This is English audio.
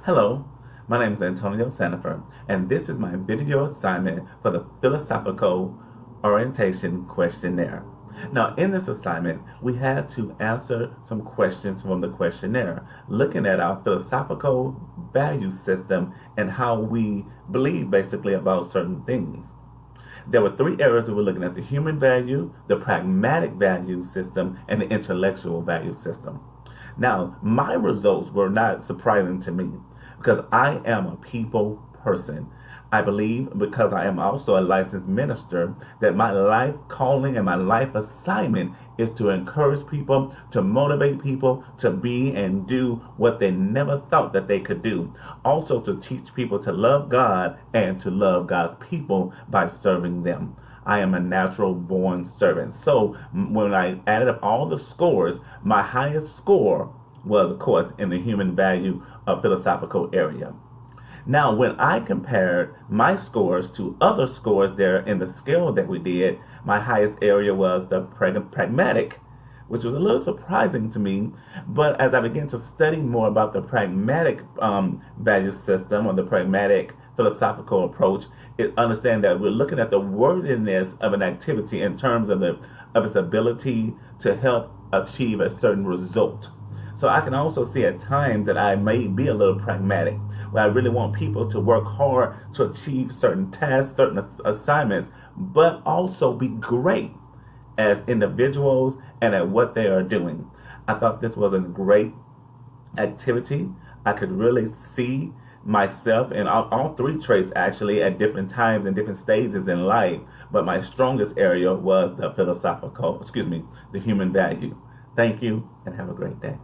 Hello, my name is Antonio Sandifer, and this is my video assignment for the Philosophical Orientation Questionnaire. Now, in this assignment, we had to answer some questions from the questionnaire, looking at our philosophical value system and how we believe basically about certain things. There were three areas that we're looking at: the human value, the pragmatic value system, and the intellectual value system. Now, my results were not surprising to me because I am a people person. I believe, because I am also a licensed minister, that my life calling and my life assignment is to encourage people, to motivate people to be and do what they never thought that they could do. Also, to teach people to love God and to love God's people by serving them. I am a natural born servant. So when I added up all the scores, my highest score was, of course, in the human value of philosophical area. Now, when I compared my scores to other scores there in the scale that we did, my highest area was the pragmatic, which was a little surprising to me. But as I began to study more about the pragmatic value system, or the pragmatic philosophical approach, it understand that we're looking at the worthiness of an activity in terms of its ability to help achieve a certain result. So I can also see at times that I may be a little pragmatic, where I really want people to work hard to achieve certain tasks, certain assignments, but also be great as individuals and at what they are doing. I thought this was a great activity. I could really see myself in all three traits actually at different times and different stages in life, but my strongest area was the the human value. Thank you and have a great day.